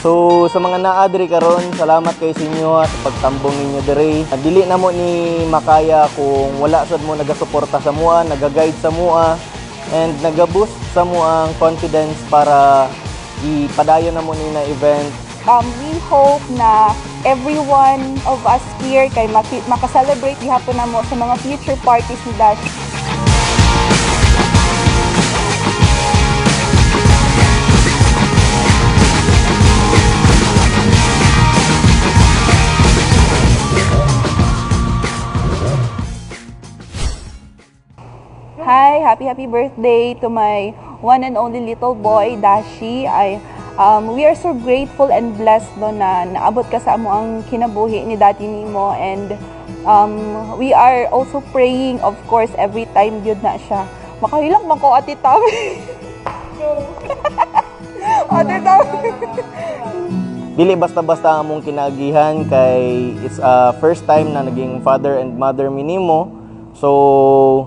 So sa mga naadri karon, salamat kay sa inyo sa pagtambong ninyo dire. Dili na mo ni makaya kung wala sad mo nagasuporta sa mua, nagaguide sa mua, and nagaboost sa mua ang confidence para ipadayon na mo ni na event. We hope na everyone of us here kay makaselebrate gihapon na mo sa mga future parties ni Dash. Hi, happy birthday to my one and only little boy, Dashi. We are so grateful and blessed no, na naabot ka sa amo ang kinabuhi ni Daddy Nimo, and we are also praying, of course, every time yun na siya. Makahilang man ko, Ate Tami. Ate Tami. Dili basta-basta among kinagihan kay it's first time na naging father and mother mi nimo. So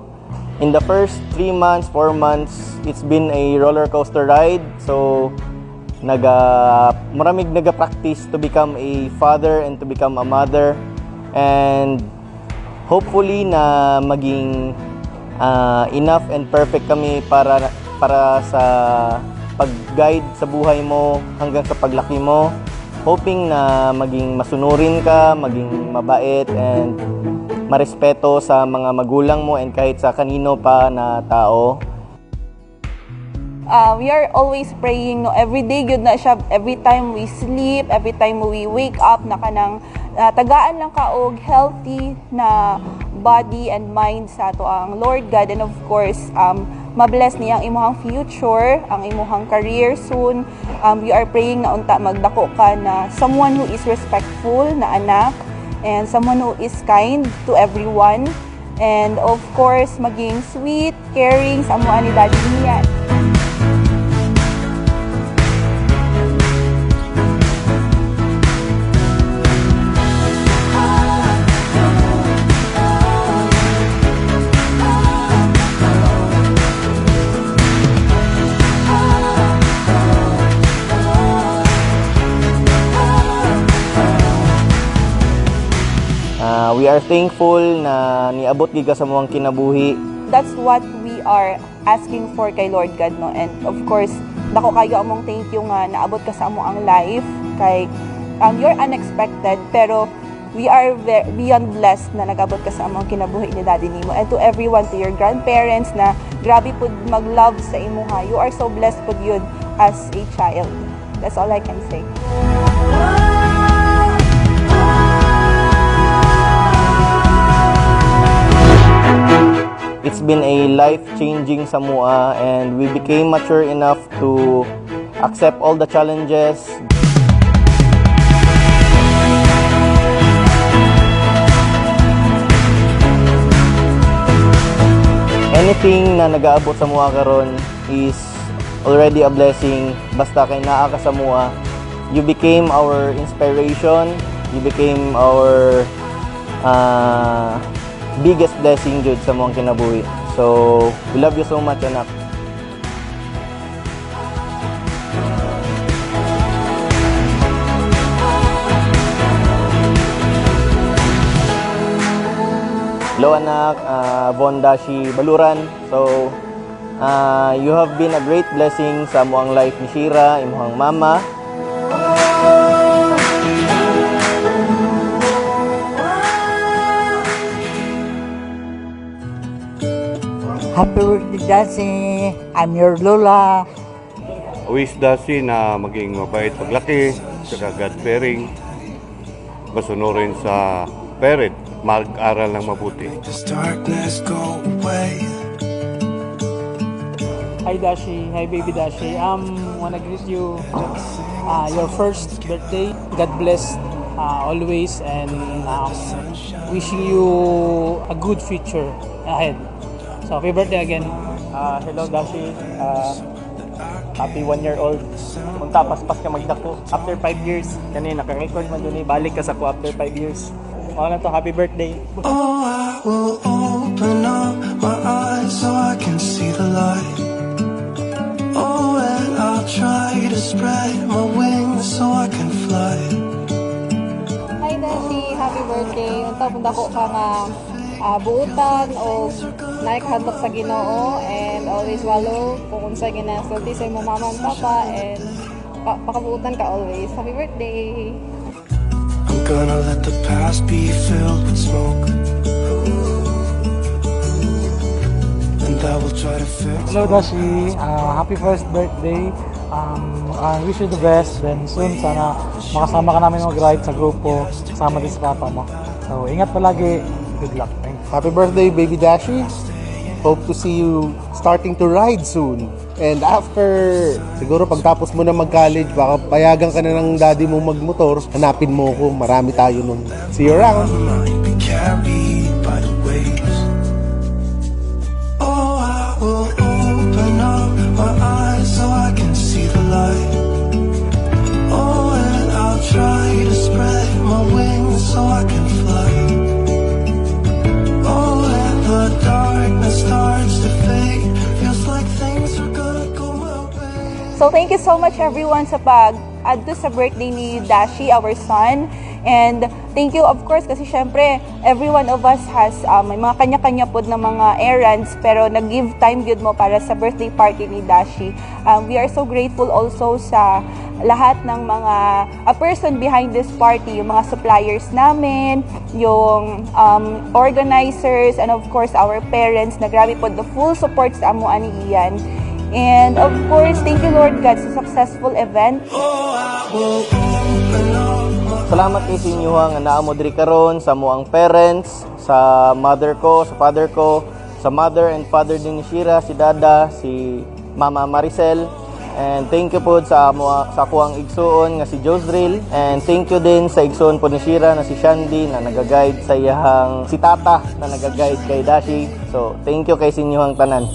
in the first 3 months, 4 months, it's been a roller coaster ride. So maraming naga-practice to become a father and to become a mother, and hopefully na maging enough and perfect kami para sa pag-guide sa buhay mo hanggang sa paglaki mo, hoping na maging masunurin ka, maging mabait and marespeto sa mga magulang mo and kahit sa kanino pa na tao. We are always praying, no, every day good na siya, every time we sleep, every time we wake up, na kanang tagaan lang ka og healthy na body and mind sa ato ang Lord God, and of course mabless niya ang imuhang future, ang imuhang career soon. We are praying na unta magdako ka na someone who is respectful na anak, and someone who is kind to everyone, and of course maging sweet, caring sa amuan ni Daddy niya. We are thankful na niabot gid ka sa muang kinabuhi. That's what we are asking for kay Lord God, no, and of course dako kayo among thank you nga naabot ka sa amo ang life kay you're unexpected, pero we are beyond blessed na nagabot ka sa among kinabuhi ni Daddy Nimo, and to everyone, to your grandparents na grabe pud mag-love sa imuha. You are so blessed pud yun as a child. That's all I can say. It's been a life-changing sa mua, and we became mature enough to accept all the challenges. Anything na nag-aabot sa mua karon is already a blessing. Basta kay naa ka sa mua, you became our inspiration, you became our biggest blessing jud sa mong kinabuhi. So, we love you so much, anak. Hello, anak. Von Dashi Baluran. So, you have been a great blessing sa moang life ni Shira, imong mama. Happy birthday, Dashi. I'm your Lola. Wish Dashi na maging mabait paglaki, saka God-fearing, masunurin sa parent, mag-aral ng mabuti. Hi Dashi, hi baby Dashi. Wanna greet you your first birthday. God bless always, and wishing you a good future ahead. So happy birthday again. Hello, Dashi. Happy 1 year old. Munta paspas ka magdako after 5 years. Kanina naka-record man dun, balik ka sa ko after 5 years. Ako na to, happy birthday. Oh, I will open up my eyes so I can see the light. Oh, and I'll try to spread my wings so I can fly. Hi Dashi, happy birthday. Unta punta ko ka nga buutan o naikhandok sa Ginoo and always wallow kung unsa ginasulti sa imong mama and papa and pakabuutan ka always. Happy birthday. I'm gonna let the past be filled with smoke, and I will try to fix. Hello Dashi, happy first birthday. I wish you the best. Then soon sana makasama ka namin mag-ride sa grupo kasama din sa papa mo. So ingat palagi. Good luck. Thanks. Happy birthday, Baby Dashi. Hope to see you starting to ride soon. And after, siguro pagtapos mo na mag-college, baka payagan ka na ng daddy mo magmotor, hanapin mo ko. Marami tayo nun. See you around. Be carried by the waves. Oh, I will open up my eyes so I can see the light. Oh, and I'll try to spread my wings so I can fly. Oh, and the darkness starts to fade. Feels like things are gonna go my way. So thank you so much everyone sa pag-adto sa birthday ni Dashi, our son. And thank you of course kasi syempre every one of us has may mga kanya-kanya pod na mga errands pero nag-give time good mo para sa birthday party ni Dashi. We are so grateful also sa lahat ng mga a person behind this party, yung mga suppliers namin, yung organizers, and of course our parents na grabe pod the full support sa amo ani Ian. And of course, thank you Lord God sa successful event. Salamat kay sinyo nga naamo diri karon sa moang parents, sa mother ko, sa father ko, sa mother and father din ni Shira, si Dada, si Mama Maricel. And thank you po sa kuang igsuon nga si Josril. And thank you din sa igsuon po ni Shira na si Shandy na nagaguide sa iyang si Tata na nagaguide kay Dashi. So thank you kay sinyo tanan.